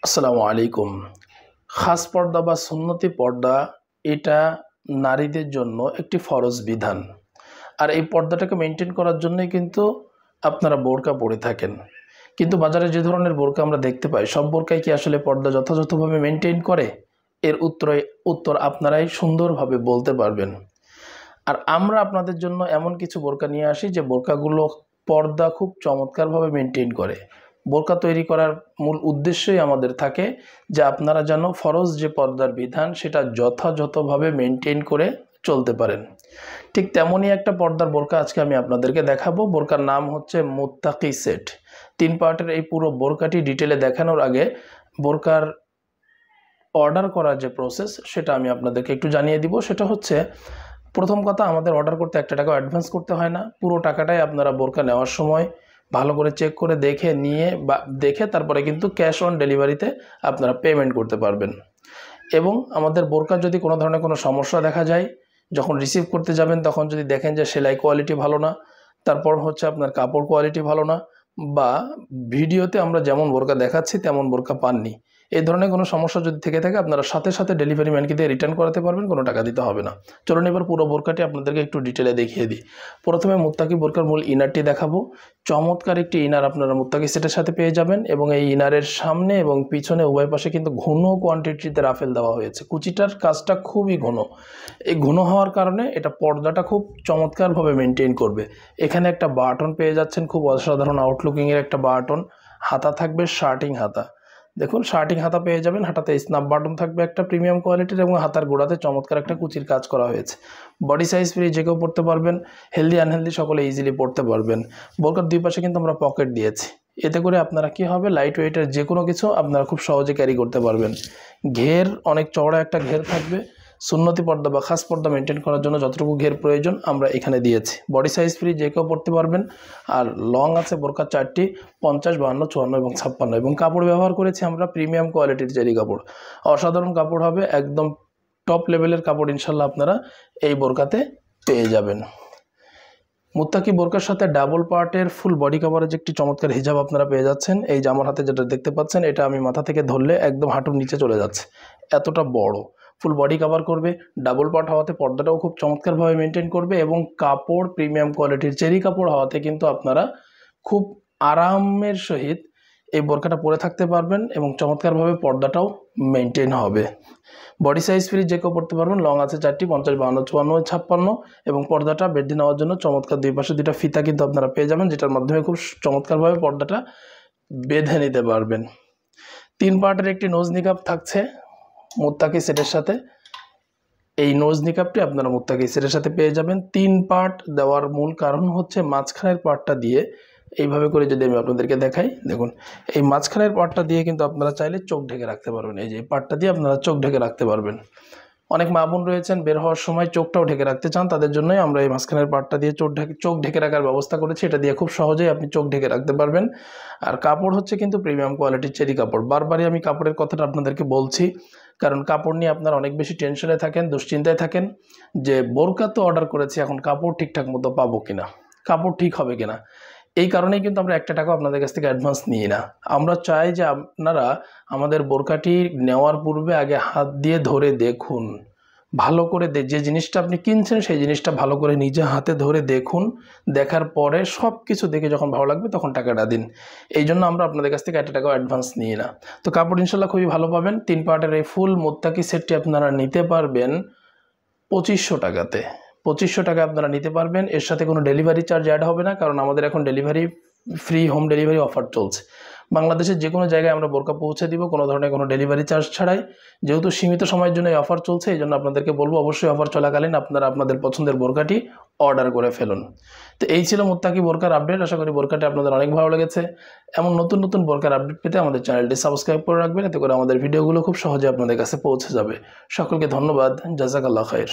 আসসালামু আলাইকুম। খাস পর্দা বা সুন্নতি পর্দা এটা নারীদের জন্য একটি ফরজ বিধান। আর এই পর্দাটাকে মেনটেন করার জন্যই কিন্তু আপনারা বোরকা পরে থাকেন। কিন্তু বাজারে যে ধরনের বোরকা আমরা দেখতে পাই, সব বোরকাই কি আসলে পর্দা যথাযথভাবে মেনটেন করে? এর উত্তর আপনারাই সুন্দরভাবে বলতে পারবেন। আর আমরা আপনাদের জন্য এমন কিছু বোরকা নিয়ে আসি যে বোরকাগুলো পর্দা খুব চমৎকারভাবে মেনটেন করে। বোরকা তৈরি করার মূল উদ্দেশ্যই আমাদের থাকে যে আপনারা যেন ফরজ যে পর্দার বিধান সেটা যথাযথভাবে মেনটেন করে চলতে পারেন। ঠিক তেমনই একটা পর্দার বোরকা আজকে আমি আপনাদেরকে দেখাবো। বোরকার নাম হচ্ছে মুত্তাকি সেট। 3 পার্টের এই পুরো বোরকাটি ডিটেলে দেখানোর আগে বোরকার অর্ডার করার যে প্রসেস সেটা আমি আপনাদেরকে একটু জানিয়ে দিব। সেটা হচ্ছে, প্রথম কথা, আমাদের অর্ডার করতে 1 টাকাও অ্যাডভান্স করতে হয় না। পুরো টাকাটাই আপনারা বোরকা নেওয়ার সময় ভালো করে চেক করে দেখে তারপরে কিন্তু ক্যাশ অন ডেলিভারিতে আপনারা পেমেন্ট করতে পারবেন। এবং আমাদের বোরকা যদি কোনো ধরনের কোনো সমস্যা দেখা যায়, যখন রিসিভ করতে যাবেন তখন যদি দেখেন যে সেলাই কোয়ালিটি ভালো না, তারপর হচ্ছে আপনার কাপড় কোয়ালিটি ভালো না, বা ভিডিওতে আমরা যেমন বোরকা দেখাচ্ছি তেমন বোরকা পাননি, এই ধরনের কোনো সমস্যা যদি থেকে থাকে আপনারা সাথে সাথে ডেলিভারি ম্যানকে দিয়ে রিটার্ন করাতে পারবেন, কোনো টাকা দিতে হবে না। চলুন এবার পুরো বোরকাটি আপনাদেরকে একটু ডিটেলে দেখিয়ে দিই। প্রথমে মুত্তাকি বোরকার মূল ইনারটি দেখাবো। চমৎকার একটি ইনার আপনারা মুত্তাকি সেটের সাথে পেয়ে যাবেন, এবং এই ইনারের সামনে এবং পিছনে উভয় পাশে কিন্তু ঘন কোয়ান্টিটিতে রাফেল দেওয়া হয়েছে। কুচিটার কাজটা খুবই ঘন। এই ঘন হওয়ার কারণে এটা পর্দাটা খুব চমৎকারভাবে মেনটেন করবে। এখানে একটা বাটন পেয়ে যাচ্ছেন, খুব অসাধারণ আউটলুকিংয়ের একটা বাটন। হাতা থাকবে শার্টিং হাতা। দেখুন, শার্টিং হাতা পেয়ে যাবেন। হাতাতে স্ন্যাপ বাটন থাকবে একটা প্রিমিয়াম কোয়ালিটির, এবং হাতার গোড়াতে চমৎকার একটা কুচির কাজ করা হয়েছে। বডি সাইজ ফ্রি, যে কেউ পড়তে পারবেন। হেলদি আনহেলদি সকলে ইজিলি পড়তে পারবেন। বোরকার দুই পাশে কিন্তু আমরা পকেট দিয়েছি। এতে করে আপনারা কি হবে, লাইট ওয়েটের যে কোনো কিছু আপনারা খুব সহজে ক্যারি করতে পারবেন। ঘের অনেক চওড়া একটা ঘের থাকবে। সুন্নতি পর্দা বা খাস পর্দা মেনটেন করার জন্য যতটুকু ঘের প্রয়োজন আমরা এখানে দিয়েছি। বডি সাইজ ফ্রি, যে কেউ পড়তে পারবেন। আর লং আছে বোরকার 4টি, 50, 52, 54 এবং 56। এবং কাপড় ব্যবহার করেছি আমরা প্রিমিয়াম কোয়ালিটির জেরি কাপড়। অসাধারণ কাপড় হবে, একদম টপ লেভেলের কাপড় ইনশাল্লাহ আপনারা এই বোরকাতে পেয়ে যাবেন। মুত্তাকি বোরকার সাথে ডাবল পার্টের ফুল বডি কভারেজ একটি চমৎকার হিজাব আপনারা পেয়ে যাচ্ছেন। এই যে আমার হাতে যেটা দেখতে পাচ্ছেন, এটা আমি মাথা থেকে ধরলে একদম হাঁটুর নিচে চলে যাচ্ছে, এতটা বড়। ফুল বডি কভার করবে, ডাবল পার্ট হওয়াতে পর্দাটাও খুব চমৎকারভাবে মেনটেন করবে, এবং কাপড় প্রিমিয়াম কোয়ালিটির চেরি কাপড় হওয়াতে কিন্তু আপনারা খুব আরামের সহিত এই বোরকাটা পরে থাকতে পারবেন, এবং চমৎকারভাবে পর্দাটাও মেনটেন হবে। বডি সাইজ ফ্রি, যে কেউ পড়তে পারবেন। লং আছে 4টি, 50, 52, 54, 56। এবং পর্দাটা বেডে নেওয়ার জন্য চমৎকার দুই পাশে 2টা ফিতা কিন্তু আপনারা পেয়ে যাবেন, যেটার মাধ্যমে খুব চমৎকারভাবে পর্দাটা বেঁধে নিতে পারবেন। 3 পার্টের একটি নোজ নিকাব থাকছে মুত্তাকি সেটের সাথে। এই নোজ নিকাবটি আপনারা মুত্তাকি সেটের সাথে পেয়ে যাবেন। 3 পার্ট দেওয়ার মূল কারণ হচ্ছে মাঝখানের পার্টটা দিয়ে, এইভাবে করে যদি আমি আপনাদেরকে দেখাই, দেখুন এই মাঝখানের পার্টটা দিয়ে কিন্তু আপনারা চাইলে চোখ ঢেকে রাখতে পারবেন। এই যে পার্টটা দিয়ে আপনারা চোখ ঢেকে রাখতে পারবেন। অনেক মা বোন রয়েছেন বের হওয়ার সময় চোখটাও ঢেকে রাখতে চান, তাদের জন্যই আমরা এই মাঝখানের পার্টটা দিয়ে চোখ ঢেকে রাখার ব্যবস্থা করেছি। এটা দিয়ে খুব সহজেই আপনি চোখ ঢেকে রাখতে পারবেন। আর কাপড় হচ্ছে কিন্তু প্রিমিয়াম কোয়ালিটির চেরি কাপড়। বারবারই আমি কাপড়ের কথাটা আপনাদেরকে বলছি, কারণ কাপড় নিয়ে আপনারা অনেক বেশি টেনশনে থাকেন, দুশ্চিন্তায় থাকেন যে বোরকা তো অর্ডার করেছি, এখন কাপড় ঠিকঠাক মতো পাবো কিনা, কাপড় ঠিক হবে কিনা। এই কারণেই কিন্তু আমরা 1 টাকাও আপনাদের কাছ থেকে অ্যাডভান্স নিই না। আমরা চাই যে আপনারা আমাদের বোরকাটি নেওয়ার পূর্বে আগে হাত দিয়ে ধরে দেখুন, ভালো করে যে জিনিসটা আপনি কিনছেন সেই জিনিসটা ভালো করে নিজে হাতে ধরে দেখুন। দেখার পরে সব কিছু দেখে যখন ভালো লাগবে তখন টাকাটা দিন। এই জন্য আমরা আপনাদের কাছ থেকে 1 টাকাও অ্যাডভান্স নিই না। তো কাপড় ইনশাল্লাহ খুবই ভালো পাবেন। 3 পার্টের এই ফুল মুত্তাকি সেটটি আপনারা নিতে পারবেন 2500 টাকাতে। 2500 টাকা আপনারা নিতে পারবেন। এর সাথে কোনো ডেলিভারি চার্জ অ্যাড হবে না, কারণ আমাদের এখন delivery free home delivery offer চলছে। বাংলাদেশের যে কোনো জায়গায় আমরা বোরকা পৌঁছে দিব কোনো ধরনের কোনো ডেলিভারি চার্জ ছাড়াই। যেহেতু সীমিত সময়ের জন্য এই অফার চলছে, এই জন্য আপনাদেরকে বলবো অবশ্যই অফার চলাকালীন আপনারা আপনাদের পছন্দের বোরকাটি অর্ডার করে ফেলুন। তো এই ছিল মুত্তাকি বোরকার আপডেট। আশা করি বোরকাটি আপনাদের অনেক ভালো লেগেছে। এমন নতুন নতুন বোরকার আপডেট পেতে আমাদের চ্যানেলটি সাবস্ক্রাইব করে রাখবেন, এতে করে আমাদের ভিডিওগুলো খুব সহজে আপনাদের কাছে পৌঁছে যাবে। সকলকে ধন্যবাদ। জাযাকাল্লাহ খাইর।